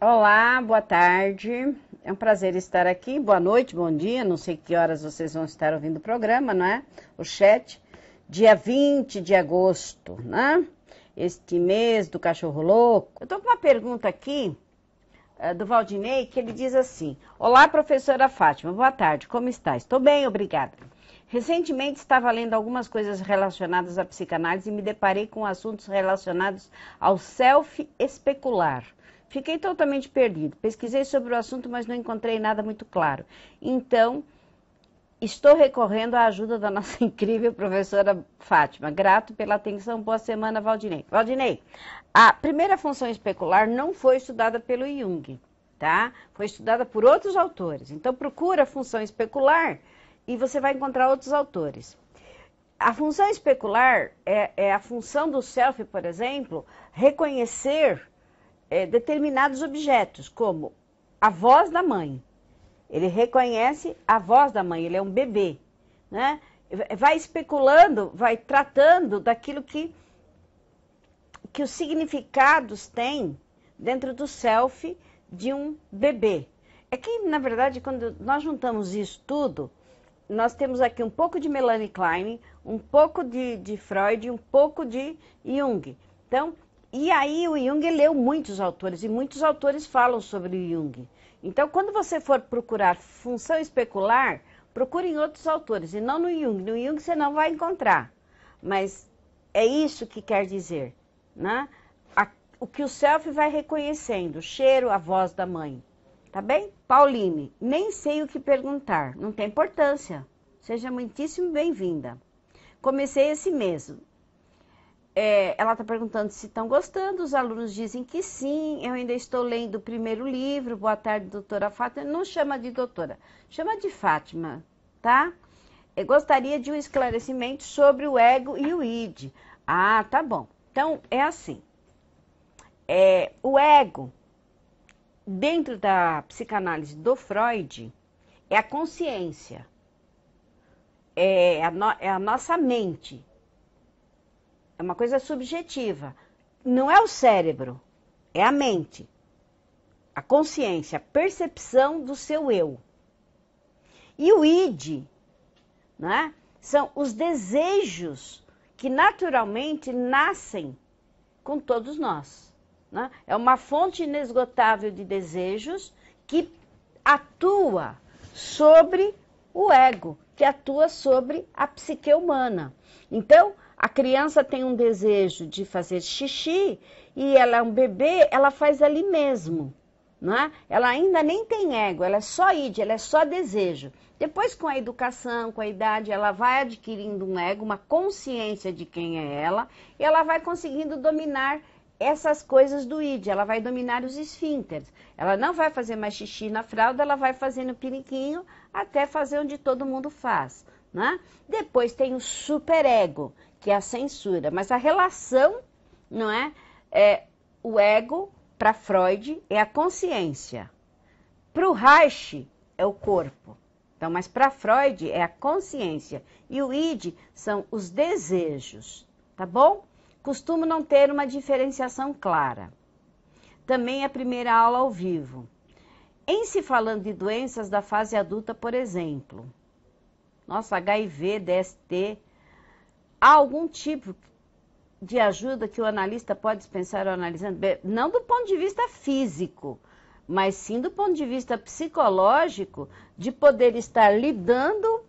Olá, boa tarde. É um prazer estar aqui. Boa noite, bom dia. Não sei que horas vocês vão estar ouvindo o programa, não é? O chat. Dia 20 de agosto, né? Este mês do cachorro louco. Eu estou com uma pergunta aqui do Valdinei, que ele diz assim: Olá, professora Fátima. Boa tarde, como está? Estou bem, obrigada. Recentemente estava lendo algumas coisas relacionadas à psicanálise e me deparei com assuntos relacionados ao self-especular. Fiquei totalmente perdido. Pesquisei sobre o assunto, mas não encontrei nada muito claro. Então, estou recorrendo à ajuda da nossa incrível professora Fátima. Grato pela atenção. Boa semana, Valdinei. Valdinei, a primeira função especular não foi estudada pelo Jung, tá? Foi estudada por outros autores. Então, procura a função especular e você vai encontrar outros autores. A função especular é a função do self, por exemplo, reconhecer determinados objetos, como a voz da mãe. Ele reconhece a voz da mãe, ele é um bebê, né? Vai especulando, vai tratando daquilo que os significados têm dentro do self de um bebê. É que, na verdade, quando nós juntamos isso tudo, nós temos aqui um pouco de Melanie Klein, um pouco de Freud, um pouco de Jung. Então, e aí o Jung leu muitos autores, e muitos autores falam sobre o Jung. Então, quando você for procurar função especular, procure em outros autores, e não no Jung. No Jung você não vai encontrar. Mas é isso que quer dizer, né? O que o self vai reconhecendo, o cheiro, a voz da mãe. Tá bem? Pauline, nem sei o que perguntar, não tem importância. Seja muitíssimo bem-vinda. Comecei esse mês. Ela está perguntando se estão gostando, os alunos dizem que sim, eu ainda estou lendo o primeiro livro. Boa tarde, doutora Fátima. Não chama de doutora, chama de Fátima, tá? Eu gostaria de um esclarecimento sobre o ego e o id. Ah, tá bom. Então, é assim. O ego, dentro da psicanálise do Freud, é a consciência, é a nossa mente. É uma coisa subjetiva. Não é o cérebro, é a mente. A consciência, a percepção do seu eu. E o id, né, são os desejos que naturalmente nascem com todos nós. Né? É uma fonte inesgotável de desejos que atua sobre o ego, que atua sobre a psique humana. Então, a criança tem um desejo de fazer xixi e ela é um bebê, ela faz ali mesmo. Né? Ela ainda nem tem ego, ela é só id, ela é só desejo. Depois, com a educação, com a idade, ela vai adquirindo um ego, uma consciência de quem é ela, e ela vai conseguindo dominar essas coisas do id, ela vai dominar os esfíncteres. Ela não vai fazer mais xixi na fralda, ela vai fazer no piniquinho até fazer onde todo mundo faz. Né? Depois tem o superego, que é a censura, mas a relação, não é? O ego, para Freud, é a consciência. Para o Reich, é o corpo. Então, mas para Freud, é a consciência. E o id são os desejos, tá bom? Costumo não ter uma diferenciação clara. Também a primeira aula ao vivo. Em se falando de doenças da fase adulta, por exemplo, nossa, HIV, DST, há algum tipo de ajuda que o analista pode dispensar ao analisando? Não do ponto de vista físico, mas sim do ponto de vista psicológico, de poder estar lidando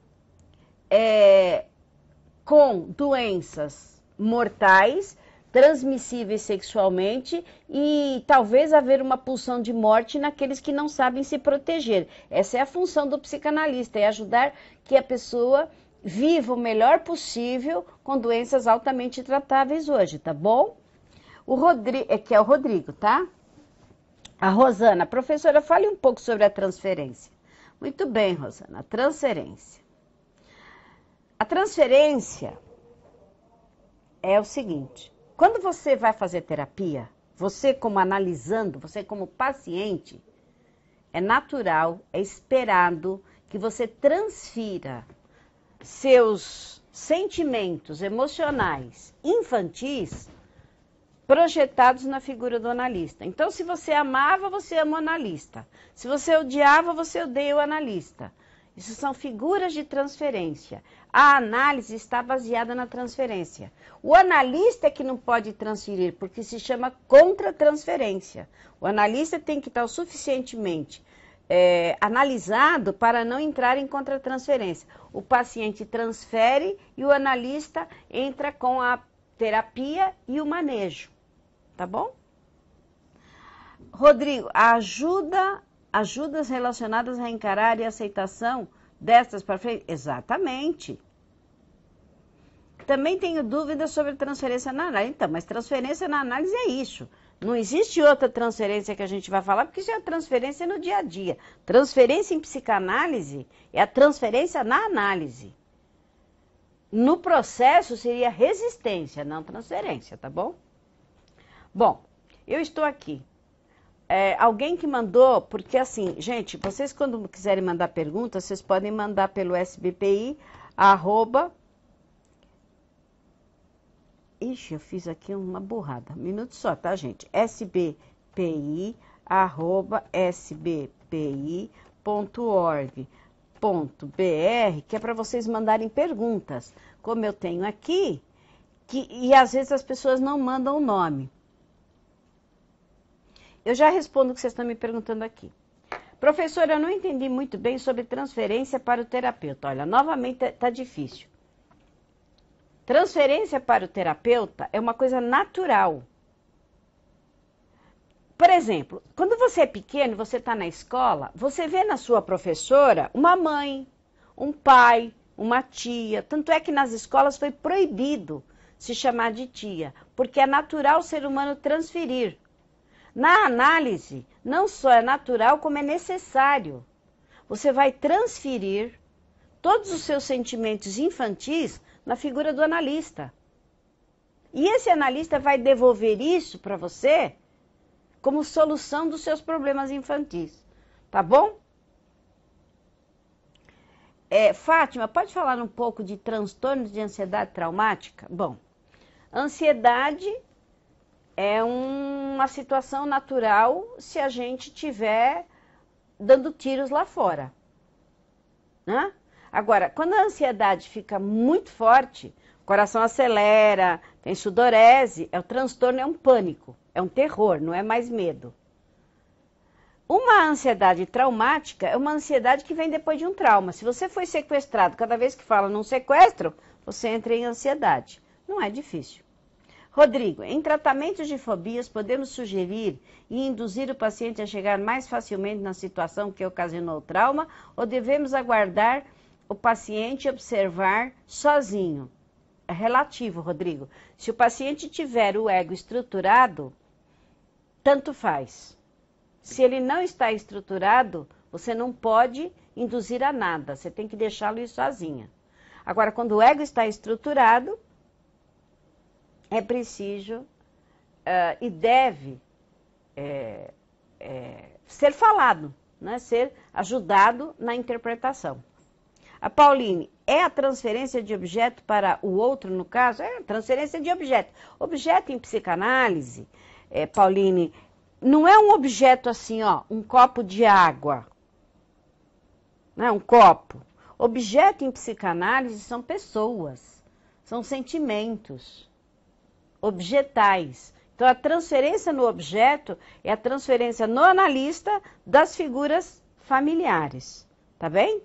com doenças mortais, transmissíveis sexualmente e talvez haver uma pulsão de morte naqueles que não sabem se proteger. Essa é a função do psicanalista, é ajudar que a pessoa viva o melhor possível com doenças altamente tratáveis hoje, tá bom? Que é o Rodrigo, tá? A Rosana, professora, fale um pouco sobre a transferência. Muito bem, Rosana, a transferência. A transferência é o seguinte, quando você vai fazer terapia, você como analisando, você como paciente, é natural, é esperado que você transfira seus sentimentos emocionais infantis projetados na figura do analista. Então, se você amava, você ama o analista. Se você odiava, você odeia o analista. Isso são figuras de transferência. A análise está baseada na transferência. O analista é que não pode transferir, porque se chama contra-transferência. O analista tem que estar o suficientemente analisado para não entrar em contra-transferência. O paciente transfere e o analista entra com a terapia e o manejo. Tá bom? Rodrigo, ajudas relacionadas a encarar e aceitação destas para frente? Exatamente. Também tenho dúvidas sobre transferência na análise. Então, mas transferência na análise é isso. Não existe outra transferência que a gente vai falar, porque isso é a transferência no dia a dia. Transferência em psicanálise é a transferência na análise. No processo seria resistência, não transferência, tá bom? Bom, eu estou aqui. Alguém que mandou, porque assim, gente, vocês quando quiserem mandar perguntas, vocês podem mandar pelo SBPI, Ixi, eu fiz aqui uma burrada. Um minuto só, tá, gente? sbpi@sbpi.org.br, que é para vocês mandarem perguntas. Como eu tenho aqui, e às vezes as pessoas não mandam o nome. Eu já respondo o que vocês estão me perguntando aqui. Professora, eu não entendi muito bem sobre transferência para o terapeuta. Olha, novamente está difícil. Transferência para o terapeuta é uma coisa natural. Por exemplo, quando você é pequeno, você está na escola, você vê na sua professora uma mãe, um pai, uma tia. Tanto é que nas escolas foi proibido se chamar de tia, porque é natural o ser humano transferir. Na análise, não só é natural, como é necessário. Você vai transferir todos os seus sentimentos infantis na figura do analista. E esse analista vai devolver isso para você como solução dos seus problemas infantis. Tá bom? Fátima, pode falar um pouco de transtornos de ansiedade traumática? Bom, ansiedade é uma situação natural se a gente estiver dando tiros lá fora, né? Agora, quando a ansiedade fica muito forte, o coração acelera, tem sudorese, o transtorno é um pânico, é um terror, não é mais medo. Uma ansiedade traumática é uma ansiedade que vem depois de um trauma. Se você foi sequestrado, cada vez que fala num sequestro, você entra em ansiedade. Não é difícil. Rodrigo, em tratamentos de fobias, podemos sugerir e induzir o paciente a chegar mais facilmente na situação que ocasionou o trauma ou devemos aguardar o paciente observar sozinho? É relativo, Rodrigo. Se o paciente tiver o ego estruturado, tanto faz. Se ele não está estruturado, você não pode induzir a nada. Você tem que deixá-lo ir sozinha. Agora, quando o ego está estruturado, é preciso e deve ser falado, né? Ser ajudado na interpretação. A Pauline, é a transferência de objeto para o outro, no caso? É a transferência de objeto. Objeto em psicanálise, Pauline, não é um objeto assim, ó, um copo de água. Não é um copo. Objeto em psicanálise são pessoas, são sentimentos objetais. Então, a transferência no objeto é a transferência no analista das figuras familiares. Tá bem?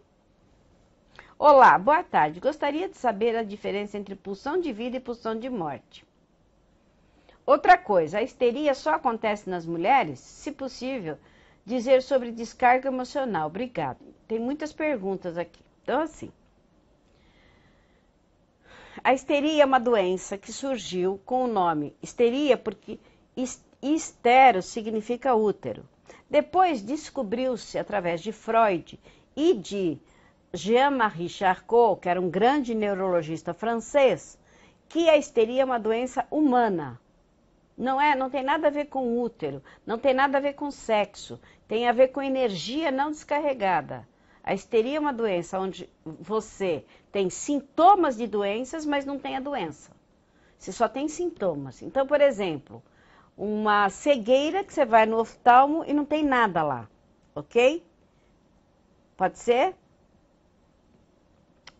Olá, boa tarde. Gostaria de saber a diferença entre pulsão de vida e pulsão de morte. Outra coisa, a histeria só acontece nas mulheres? Se possível, dizer sobre descarga emocional. Obrigado. Tem muitas perguntas aqui. Então, assim, a histeria é uma doença que surgiu com o nome histeria porque histero significa útero. Depois descobriu-se, através de Freud e de Jean-Marie Charcot, que era um grande neurologista francês, que a histeria é uma doença humana. Não tem nada a ver com útero, não tem nada a ver com sexo, tem a ver com energia não descarregada. A histeria é uma doença onde você tem sintomas de doenças, mas não tem a doença. Você só tem sintomas. Então, por exemplo, uma cegueira que você vai no oftalmo e não tem nada lá, ok? Pode ser?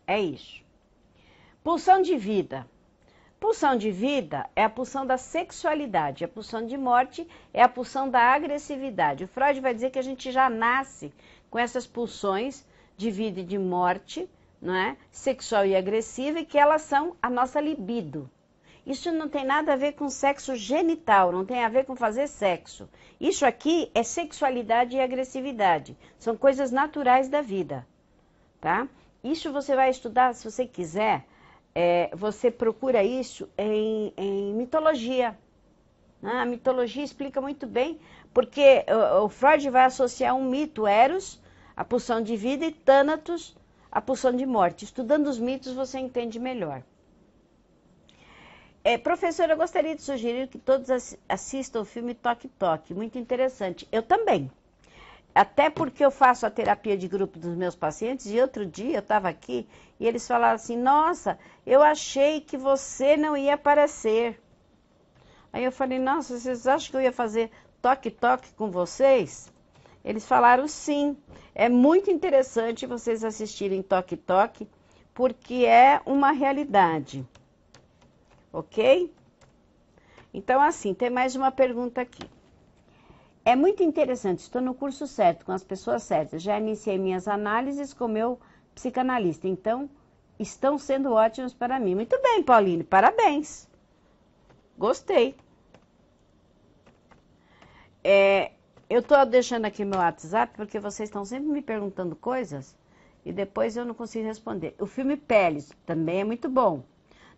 É isso. Pulsão de vida. Pulsão de vida é a pulsão da sexualidade, a pulsão de morte é a pulsão da agressividade. O Freud vai dizer que a gente já nasce com essas pulsões de vida e de morte, não é? Sexual e agressiva, e que elas são a nossa libido. Isso não tem nada a ver com sexo genital, não tem a ver com fazer sexo. Isso aqui é sexualidade e agressividade. São coisas naturais da vida, tá? Isso você vai estudar, se você quiser, você procura isso em mitologia. A mitologia explica muito bem, porque o Freud vai associar um mito, Eros, a pulsão de vida, e Thanatos, a pulsão de morte. Estudando os mitos você entende melhor. Professora, eu gostaria de sugerir que todos assistam o filme Toque Toque, muito interessante. Eu também. Até porque eu faço a terapia de grupo dos meus pacientes, e outro dia eu estava aqui e eles falaram assim, nossa, eu achei que você não ia aparecer. Aí eu falei, nossa, vocês acham que eu ia fazer toque-toque com vocês? Eles falaram sim, é muito interessante vocês assistirem toque-toque, porque é uma realidade, ok? Então assim, tem mais uma pergunta aqui. É muito interessante, estou no curso certo, com as pessoas certas. Já iniciei minhas análises com meu psicanalista, então estão sendo ótimos para mim. Muito bem, Pauline, parabéns. Gostei. Eu estou deixando aqui meu WhatsApp porque vocês estão sempre me perguntando coisas e depois eu não consigo responder. O filme Peles também é muito bom.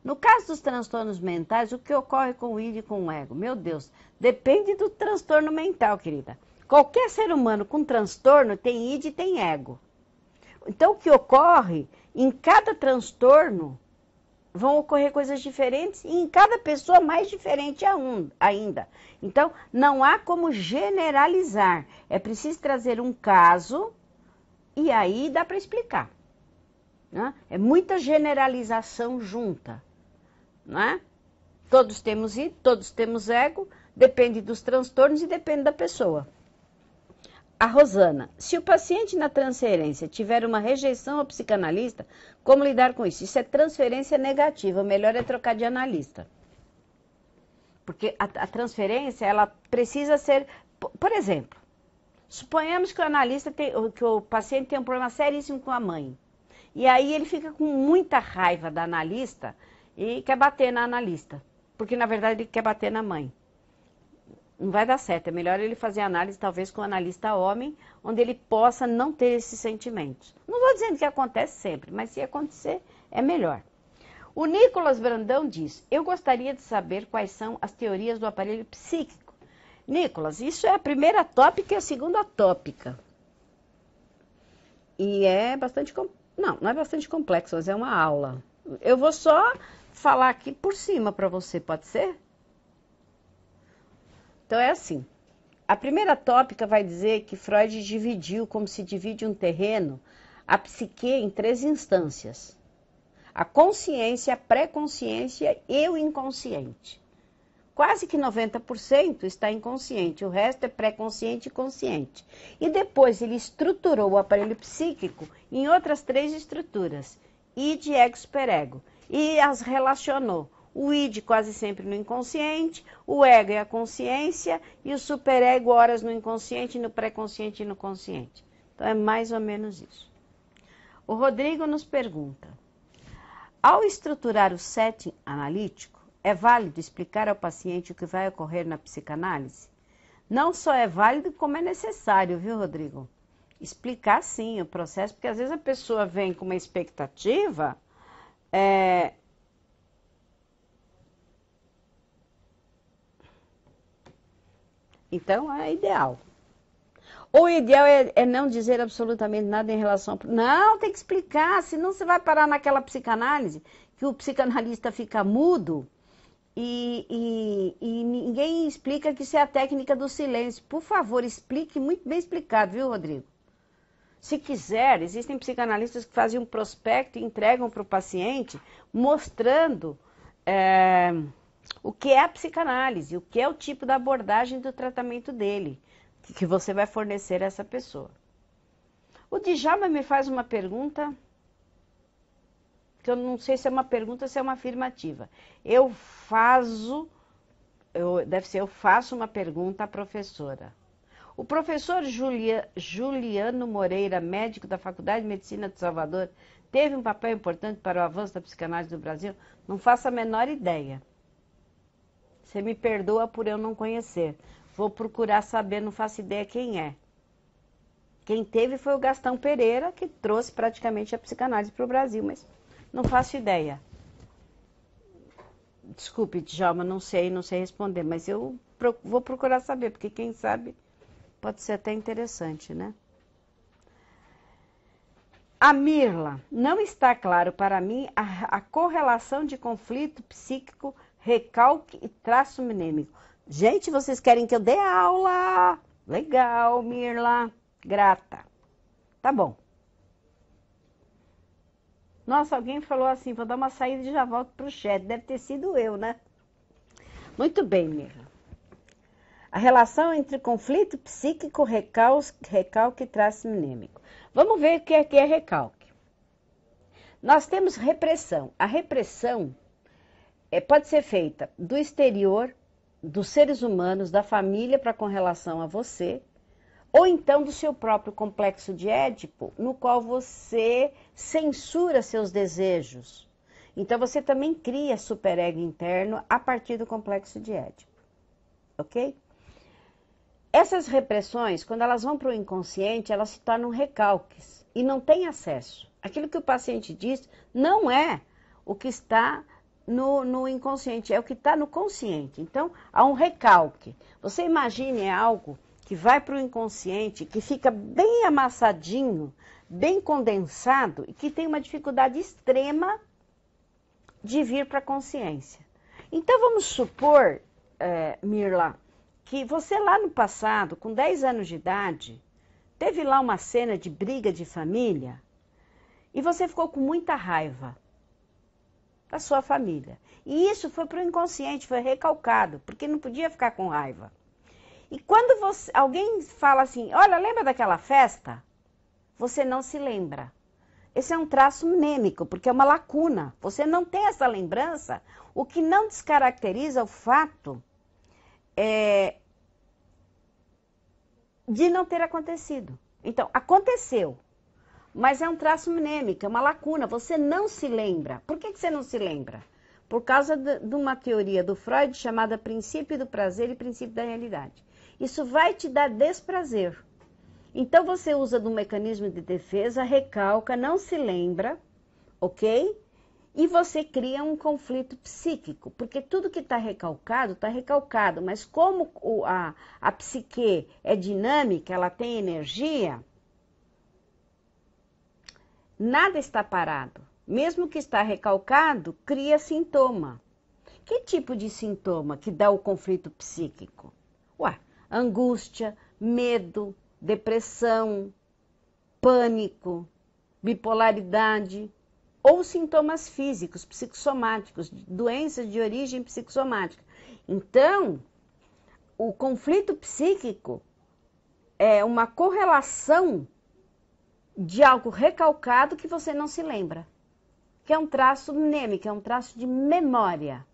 No caso dos transtornos mentais, o que ocorre com o id e com o ego? Meu Deus, depende do transtorno mental, querida. Qualquer ser humano com transtorno tem id e tem ego. Então, o que ocorre, em cada transtorno, vão ocorrer coisas diferentes e em cada pessoa mais diferente ainda. Então, não há como generalizar. É preciso trazer um caso e aí dá para explicar. Né? É muita generalização junta. Não é? Todos temos id, todos temos ego, depende dos transtornos e depende da pessoa. A Rosana, se o paciente na transferência tiver uma rejeição ao psicanalista, como lidar com isso? Isso é transferência negativa, o melhor é trocar de analista. Porque a transferência, ela precisa ser, por exemplo, suponhamos que que o paciente tem um problema seríssimo com a mãe. E aí ele fica com muita raiva da analista e quer bater na analista, porque na verdade ele quer bater na mãe. Não vai dar certo, é melhor ele fazer análise talvez com um analista homem, onde ele possa não ter esses sentimentos. Não estou dizendo que acontece sempre, mas se acontecer, é melhor. O Nicolas Brandão diz, eu gostaria de saber quais são as teorias do aparelho psíquico. Nicolas, isso é a primeira tópica e a segunda tópica. E é bastante, não é bastante complexo, mas é uma aula. Eu vou só falar aqui por cima para você, pode ser? Então é assim, a primeira tópica vai dizer que Freud dividiu, como se divide um terreno, a psique em 3 instâncias. A consciência, a pré-consciência e o inconsciente. Quase que 90% está inconsciente, o resto é pré-consciente e consciente. E depois ele estruturou o aparelho psíquico em outras 3 estruturas, id, ego, superego, e as relacionou. O id quase sempre no inconsciente, o ego é a consciência e o superego horas no inconsciente, no pré-consciente e no consciente. Então é mais ou menos isso. O Rodrigo nos pergunta, ao estruturar o setting analítico, é válido explicar ao paciente o que vai ocorrer na psicanálise? Não só é válido, como é necessário, viu, Rodrigo? Explicar sim o processo, porque às vezes a pessoa vem com uma expectativa, então é ideal. O ideal é não dizer absolutamente nada em relação... Não, tem que explicar, senão você vai parar naquela psicanálise, que o psicanalista fica mudo e ninguém explica que isso é a técnica do silêncio. Por favor, explique muito bem explicado, viu, Rodrigo? Se quiser, existem psicanalistas que fazem um prospecto e entregam para o paciente, mostrando o que é a psicanálise, o que é o tipo da abordagem do tratamento dele, que você vai fornecer a essa pessoa. O Djalma me faz uma pergunta, que eu não sei se é uma pergunta ou se é uma afirmativa. Eu faço uma pergunta à professora. O professor Juliano Moreira, médico da Faculdade de Medicina de Salvador, teve um papel importante para o avanço da psicanálise no Brasil? Não faço a menor ideia. Você me perdoa por eu não conhecer. Vou procurar saber, não faço ideia quem é. Quem teve foi o Gastão Pereira, que trouxe praticamente a psicanálise para o Brasil, mas não faço ideia. Desculpe, Djalma, não sei responder, mas eu vou procurar saber, porque quem sabe pode ser até interessante, né? A Mirla, não está claro para mim a correlação de conflito psíquico, recalque e traço mnêmico. Gente, vocês querem que eu dê aula? Legal, Mirla. Grata. Tá bom. Nossa, alguém falou assim, vou dar uma saída e já volto pro chat. Deve ter sido eu, né? Muito bem, Mirla. A relação entre conflito psíquico, recalque e traço mnêmico. Vamos ver o que é recalque. Nós temos repressão. A repressão pode ser feita do exterior, dos seres humanos, da família para com relação a você, ou então do seu próprio complexo de Édipo, no qual você censura seus desejos. Então você também cria superego interno a partir do complexo de Édipo. Ok? Essas repressões, quando elas vão para o inconsciente, elas se tornam recalques e não tem acesso. Aquilo que o paciente diz não é o que está no inconsciente, é o que está no consciente. Então, há um recalque. Você imagine algo que vai para o inconsciente, que fica bem amassadinho, bem condensado e que tem uma dificuldade extrema de vir para a consciência. Então, vamos supor, Mirla, que você lá no passado, com 10 anos de idade, teve lá uma cena de briga de família e você ficou com muita raiva da sua família. E isso foi para o inconsciente, foi recalcado, porque não podia ficar com raiva. E quando alguém fala assim, olha, lembra daquela festa? Você não se lembra. Esse é um traço mnêmico, porque é uma lacuna. Você não tem essa lembrança, o que não descaracteriza o fato de não ter acontecido. Então, aconteceu, mas é um traço mnêmico, é uma lacuna, você não se lembra. Por que você não se lembra? Por causa de uma teoria do Freud chamada princípio do prazer e princípio da realidade. Isso vai te dar desprazer. Então, você usa do mecanismo de defesa, recalca, não se lembra, ok? E você cria um conflito psíquico, porque tudo que está recalcado, mas como a psique é dinâmica, ela tem energia, nada está parado. Mesmo que está recalcado, cria sintoma. Que tipo de sintoma que dá o conflito psíquico? Ué, angústia, medo, depressão, pânico, bipolaridade, ou sintomas físicos, psicossomáticos, doenças de origem psicossomática. Então, o conflito psíquico é uma correlação de algo recalcado que você não se lembra, que é um traço mnêmico, é um traço de memória.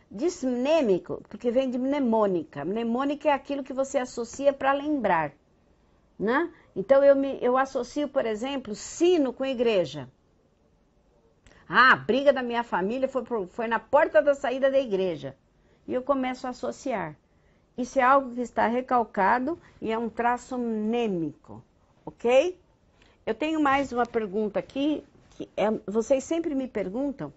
Diz mnêmico porque vem de mnemônica. Mnemônica é aquilo que você associa para lembrar, né? Então, eu associo, por exemplo, sino com igreja. Ah, a briga da minha família foi na porta da saída da igreja. E eu começo a associar. Isso é algo que está recalcado e é um traço mnêmico, ok? Eu tenho mais uma pergunta aqui, vocês sempre me perguntam,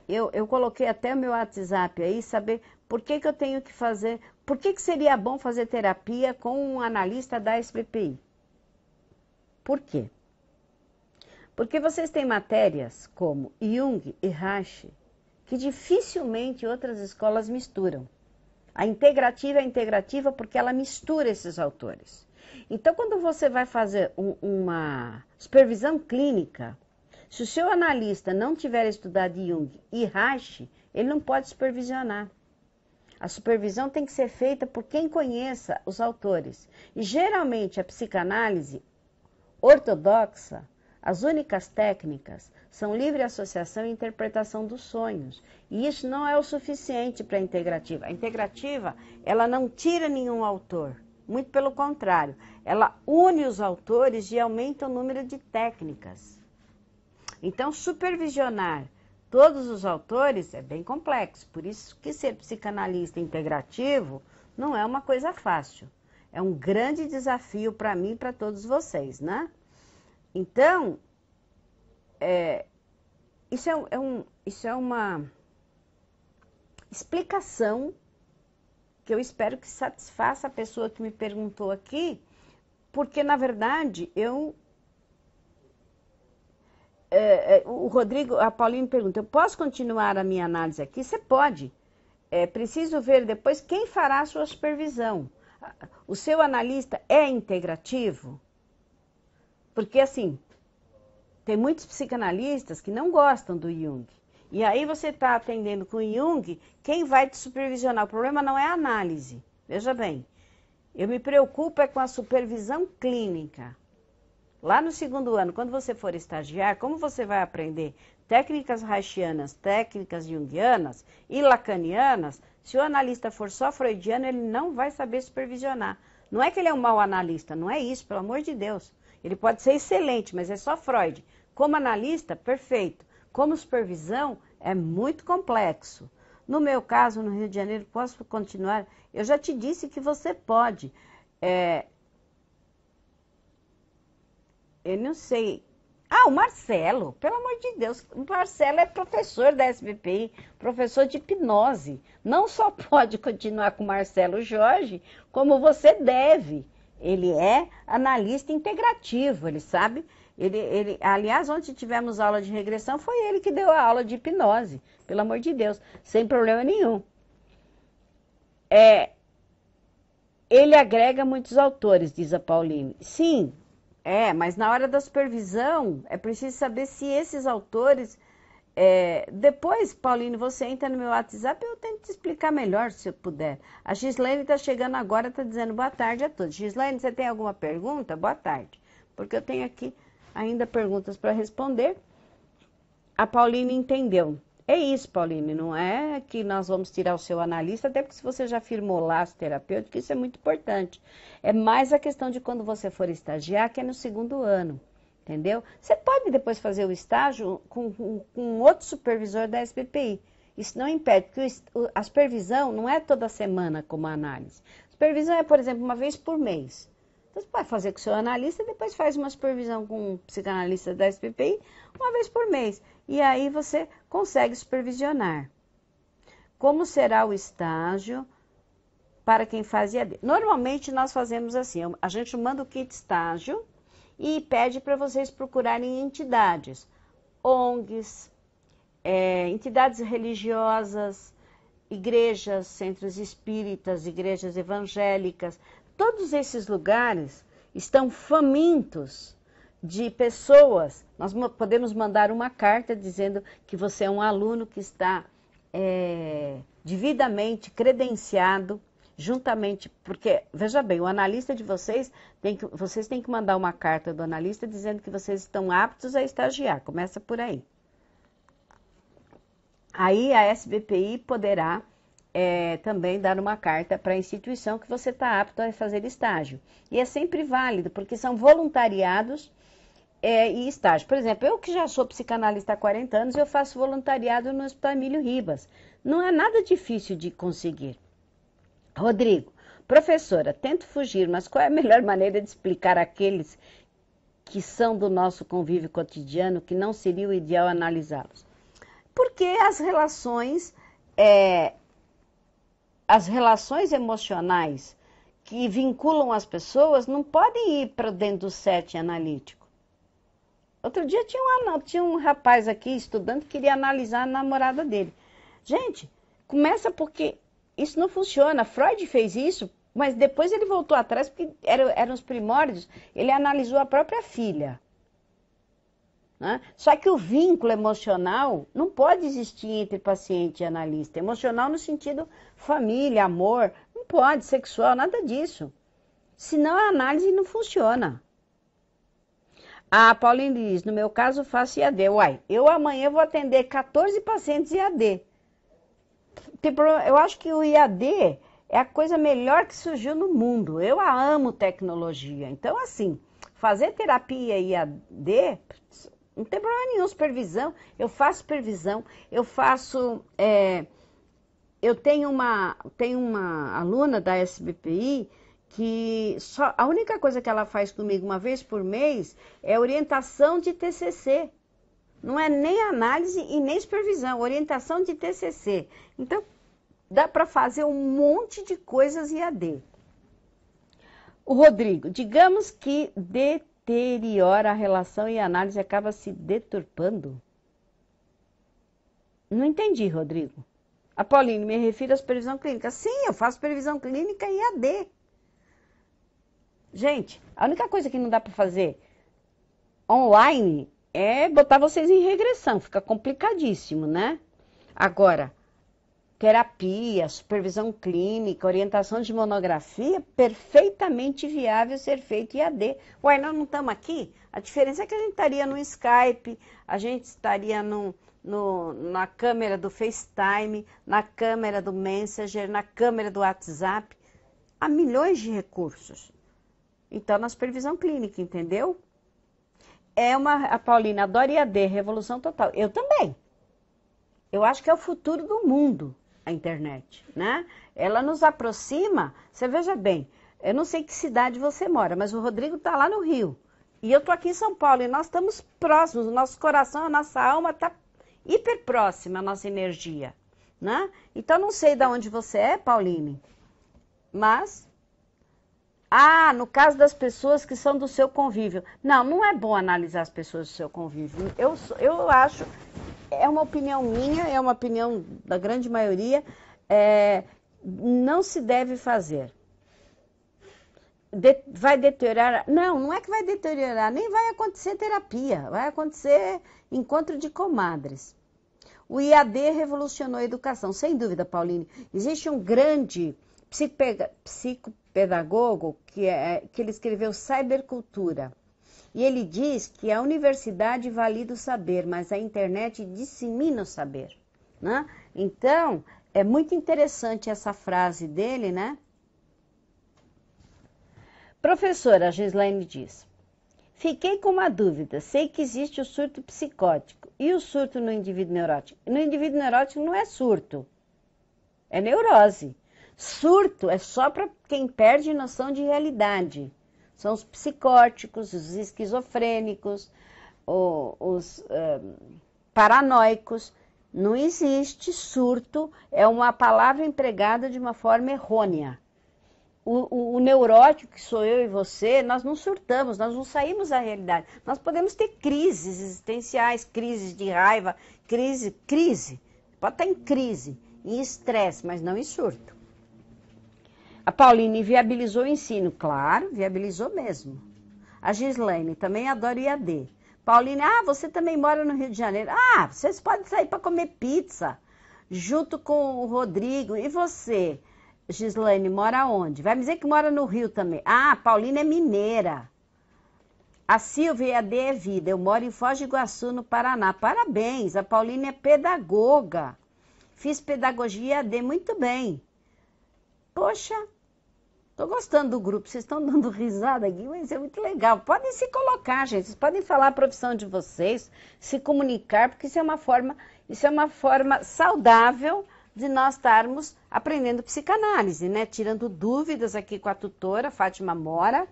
eu coloquei até o meu WhatsApp aí, saber por que eu tenho que fazer, por que seria bom fazer terapia com um analista da SBPI? Por quê? Porque vocês têm matérias como Jung e Reich, que dificilmente outras escolas misturam. A integrativa é integrativa porque ela mistura esses autores. Então, quando você vai fazer uma supervisão clínica, se o seu analista não tiver estudado Jung e Reich, ele não pode supervisionar. A supervisão tem que ser feita por quem conheça os autores. E geralmente a psicanálise ortodoxa, as únicas técnicas são livre associação e interpretação dos sonhos. E isso não é o suficiente para a integrativa. A integrativa, ela não tira nenhum autor. Muito pelo contrário, ela une os autores e aumenta o número de técnicas. Então, supervisionar todos os autores é bem complexo. Por isso que ser psicanalista integrativo não é uma coisa fácil. É um grande desafio para mim e para todos vocês, né? Então, isso é uma explicação que eu espero que satisfaça a pessoa que me perguntou aqui, porque, na verdade, o Rodrigo, a Pauline pergunta, eu posso continuar a minha análise aqui? Você pode. Preciso ver depois quem fará a sua supervisão. O seu analista é integrativo? Porque, assim, tem muitos psicanalistas que não gostam do Jung. E aí você está atendendo com o Jung, quem vai te supervisionar? O problema não é a análise. Veja bem, eu me preocupo com a supervisão clínica. Lá no 2º ano, quando você for estagiar, como você vai aprender técnicas reichianas, técnicas junguianas e lacanianas, se o analista for só freudiano, ele não vai saber supervisionar. Não é que ele é um mau analista, não é isso, pelo amor de Deus. Ele pode ser excelente, mas é só Freud. Como analista, perfeito. Como supervisão, é muito complexo. No meu caso, no Rio de Janeiro, posso continuar? Eu já te disse que você pode. Eu não sei. O Marcelo, pelo amor de Deus, o Marcelo é professor da SBPI, professor de hipnose. Não só pode continuar com o Marcelo Jorge, como você deve. Ele é analista integrativo, ele sabe. Aliás, ontem tivemos aula de regressão, foi ele que deu a aula de hipnose, pelo amor de Deus, sem problema nenhum. Ele agrega muitos autores, diz a Pauline. Sim, mas na hora da supervisão, é preciso saber se esses autores... depois, Pauline, você entra no meu WhatsApp, eu tento te explicar melhor, se eu puder. A Gislaine está chegando agora, está dizendo boa tarde a todos. Gislaine, você tem alguma pergunta? Boa tarde. Porque eu tenho aqui ainda perguntas para responder. A Pauline entendeu. É isso, Pauline, não é que nós vamos tirar o seu analista, até porque se você já firmou laço terapêutico, isso é muito importante. É mais a questão de quando você for estagiar, que é no 2º ano, entendeu? Você pode depois fazer o estágio com outro supervisor da SBPI. Isso não impede, porque a supervisão não é toda semana como a análise. A supervisão é, por exemplo, uma vez por mês. Então, você pode fazer com o seu analista e depois faz uma supervisão com um psicanalista da SBPI uma vez por mês. E aí você consegue supervisionar. Como será o estágio para quem faz IAD? Normalmente nós fazemos assim, a gente manda o kit estágio e pede para vocês procurarem entidades, ONGs, entidades religiosas, igrejas, centros espíritas, igrejas evangélicas. Todos esses lugares estão famintos de pessoas. Nós podemos mandar uma carta dizendo que você é um aluno que está devidamente credenciado, juntamente, porque, veja bem, o analista de vocês têm que mandar uma carta do analista dizendo que vocês estão aptos a estagiar. Começa por aí. Aí a SBPI poderá também dar uma carta para a instituição que você está apto a fazer estágio. E é sempre válido, porque são voluntariados e estágio. Por exemplo, eu que já sou psicanalista há 40 anos, eu faço voluntariado no Hospital Emílio Ribas. Não é nada difícil de conseguir. Rodrigo, professora, tento fugir, mas qual é a melhor maneira de explicar àqueles que são do nosso convívio cotidiano que não seria o ideal analisá-los? Porque as relações emocionais que vinculam as pessoas não podem ir para dentro do set analítico. Outro dia tinha um rapaz aqui estudando que queria analisar a namorada dele. Gente, começa porque isso não funciona. Freud fez isso, mas depois ele voltou atrás porque eram os primórdios. Ele analisou a própria filha. né? Só que o vínculo emocional não pode existir entre paciente e analista. Emocional no sentido família, amor, não pode, sexual, nada disso. Senão a análise não funciona. A Pauline diz, no meu caso faço IAD. Uai, eu amanhã vou atender 14 pacientes IAD. Eu acho que o IAD é a coisa melhor que surgiu no mundo. Eu a amo tecnologia. Então, assim, fazer terapia IAD, não tem problema nenhum, supervisão. Eu faço supervisão, eu faço... eu tenho uma aluna da SBPI que a única coisa que ela faz comigo uma vez por mês é orientação de TCC. Não é nem análise e nem supervisão, orientação de TCC. Então, dá para fazer um monte de coisas IAD. O Rodrigo, digamos que deteriora a relação e a análise acaba se deturpando. Não entendi, Rodrigo. A Pauline, me refiro à supervisão clínica. Sim, eu faço supervisão clínica IAD. Gente, a única coisa que não dá para fazer online é botar vocês em regressão. Fica complicadíssimo, né? Agora, terapia, supervisão clínica, orientação de monografia, perfeitamente viável ser feito IAD. Uai, nós não estamos aqui? A diferença é que a gente estaria no Skype, a gente estaria na câmera do FaceTime, na câmera do Messenger, na câmera do WhatsApp. Há milhões de recursos. Então, na supervisão clínica, entendeu? A Paulina adora IAD, revolução total. Eu também. Eu acho que é o futuro do mundo, a internet, né? Ela nos aproxima, você veja bem, eu não sei que cidade você mora, mas o Rodrigo está lá no Rio. E eu estou aqui em São Paulo, e nós estamos próximos, o nosso coração, a nossa alma está hiper próxima, a nossa energia, né? Então, não sei de onde você é, Pauline, mas... no caso das pessoas que são do seu convívio. Não, não é bom analisar as pessoas do seu convívio. Eu acho, é uma opinião minha, é uma opinião da grande maioria, não se deve fazer. Vai deteriorar? Não é que vai deteriorar, nem vai acontecer terapia, vai acontecer encontro de comadres. O IAD revolucionou a educação, sem dúvida, Pauline. Existe um grande psicopedagogo que ele escreveu Cybercultura. E ele diz que a universidade valida o saber, mas a internet dissemina o saber, né? Então, é muito interessante essa frase dele, né? Professora Gislaine diz, fiquei com uma dúvida, sei que existe o surto psicótico e o surto no indivíduo neurótico. No indivíduo neurótico não é surto, é neurose. Surto é só para quem perde noção de realidade. São os psicóticos, os esquizofrênicos, os paranoicos. Não existe surto, é uma palavra empregada de uma forma errônea. O neurótico, que sou eu e você, nós não surtamos, nós não saímos da realidade. Nós podemos ter crises existenciais, crises de raiva, crise. Pode estar em crise, em estresse, mas não em surto. A Pauline viabilizou o ensino, claro, viabilizou mesmo. A Gislaine também adora IAD. Pauline, você também mora no Rio de Janeiro. Vocês podem sair para comer pizza, junto com o Rodrigo. E você, Gislaine, mora onde? Vai me dizer que mora no Rio também. A Pauline é mineira. A Silvia, IAD é vida. Eu moro em Foz do Iguaçu, no Paraná. Parabéns, a Pauline é pedagoga. Fiz pedagogia IAD muito bem. Poxa, tô gostando do grupo, vocês estão dando risada aqui, mas é muito legal. Podem se colocar, gente, vocês podem falar a profissão de vocês, se comunicar, porque isso é uma forma saudável de nós estarmos aprendendo psicanálise, né? Tirando dúvidas aqui com a tutora, Fátima Mora,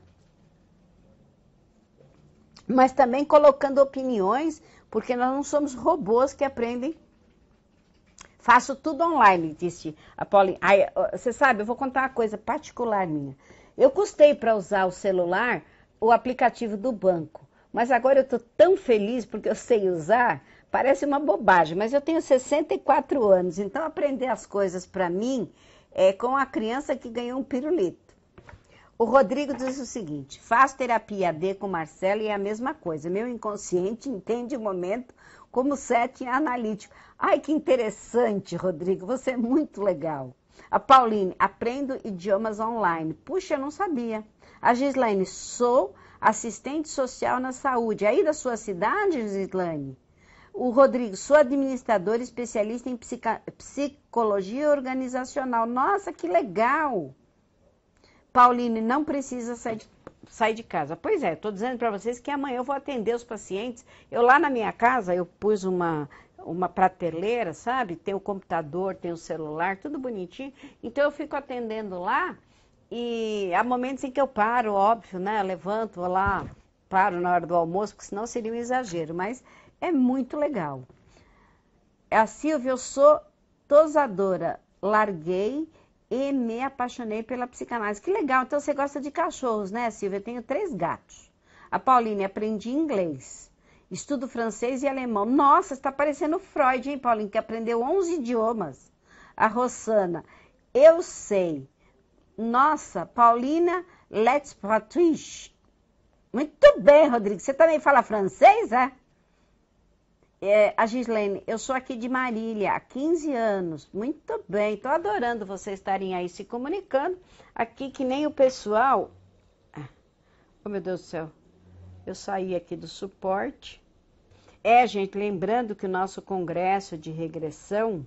mas também colocando opiniões, porque nós não somos robôs que aprendem. Faço tudo online, disse a Pauline. Você sabe, eu vou contar uma coisa particular minha. Eu custei para usar o celular, o aplicativo do banco. Mas agora eu estou tão feliz porque eu sei usar, parece uma bobagem. Mas eu tenho 64 anos, então aprender as coisas para mim é com a criança que ganhou um pirulito. O Rodrigo diz o seguinte: faço terapia AD com Marcelo e é a mesma coisa. Meu inconsciente entende o momento como setting analítico. Ai, que interessante, Rodrigo. Você é muito legal. A Pauline, aprendo idiomas online. Puxa, eu não sabia. A Gislaine, sou assistente social na saúde. Aí da sua cidade, Gislaine? O Rodrigo, sou administrador especialista em psicologia organizacional. Nossa, que legal! Pauline, não precisa sair de casa. Pois é, estou dizendo para vocês que amanhã eu vou atender os pacientes. Eu lá na minha casa, eu pus uma prateleira, sabe? Tem o computador, tem o celular, tudo bonitinho. Então eu fico atendendo lá e há momentos em que eu paro, óbvio, né? Eu levanto, vou lá, paro na hora do almoço, porque senão seria um exagero. Mas é muito legal. A Silvia, eu sou tosadora, larguei e me apaixonei pela psicanálise. Que legal, então você gosta de cachorros, né, Silvia? Eu tenho 3 gatos. A Pauline, aprendi inglês, estudo francês e alemão. Nossa, está parecendo Freud, hein, Pauline, que aprendeu 11 idiomas. A Rosana, eu sei. Nossa, Paulina, let's pratiche. Muito bem, Rodrigo. Você também fala francês, é? A Gislaine, eu sou aqui de Marília há 15 anos. Muito bem, estou adorando vocês estarem aí se comunicando. Aqui que nem o pessoal... Oh, meu Deus do céu. Eu saí aqui do suporte. Gente, lembrando que o nosso congresso de regressão,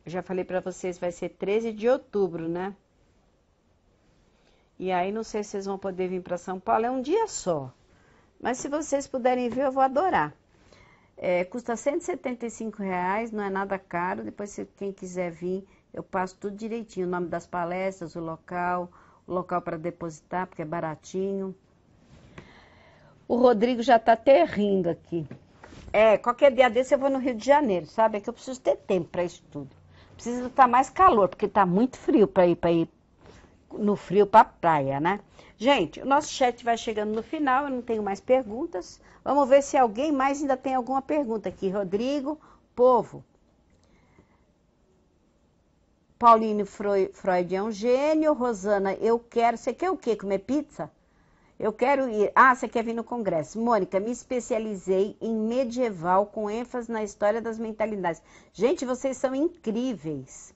eu já falei para vocês, vai ser 13 de outubro, né? E aí, não sei se vocês vão poder vir para São Paulo, é um dia só. Mas se vocês puderem vir, eu vou adorar. Custa R$175, não é nada caro. Depois, se quem quiser vir, eu passo tudo direitinho. O nome das palestras, o local para depositar, porque é baratinho. O Rodrigo já está até rindo aqui. Qualquer dia desse eu vou no Rio de Janeiro, sabe? É que eu preciso ter tempo para isso tudo. Precisa estar mais calor, porque está muito frio para ir no frio para a praia, né? Gente, o nosso chat vai chegando no final, eu não tenho mais perguntas. Vamos ver se alguém mais ainda tem alguma pergunta aqui. Rodrigo, povo. Pauline, Freud é um gênio. Rosana, eu quero... Você quer o quê? Comer pizza? Eu quero ir... você quer vir no congresso. Mônica, me especializei em medieval com ênfase na história das mentalidades. Gente, vocês são incríveis.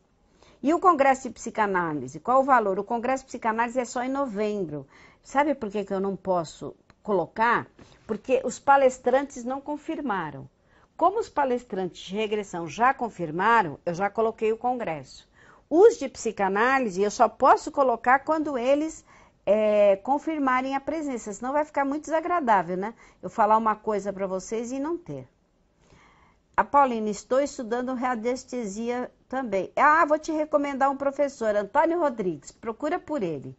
E o congresso de psicanálise? Qual o valor? O congresso de psicanálise é só em novembro. Sabe por que eu não posso colocar? Porque os palestrantes não confirmaram. Como os palestrantes de regressão já confirmaram, eu já coloquei o congresso. Os de psicanálise eu só posso colocar quando eles confirmarem a presença, senão vai ficar muito desagradável, né? Eu falar uma coisa para vocês e não ter. A Paulina, estou estudando radiestesia também. Vou te recomendar um professor, Antônio Rodrigues, procura por ele.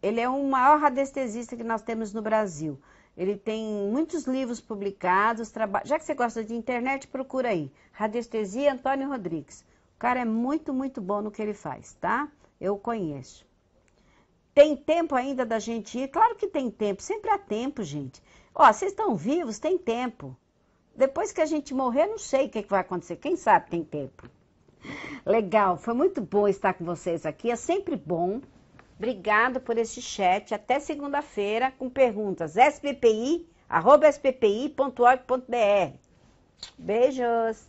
Ele é o maior radiestesista que nós temos no Brasil. Ele tem muitos livros publicados. Já que você gosta de internet, procura aí. Radiestesia Antônio Rodrigues. O cara é muito, muito bom no que ele faz, tá? Eu o conheço. Tem tempo ainda da gente ir? Claro que tem tempo. Sempre há tempo, gente. Vocês estão vivos, tem tempo. Depois que a gente morrer, não sei o que vai acontecer. Quem sabe tem tempo. Legal, foi muito bom estar com vocês aqui. É sempre bom. Obrigado por esse chat. Até segunda-feira com perguntas. sppi@sppi.org.br. Beijos.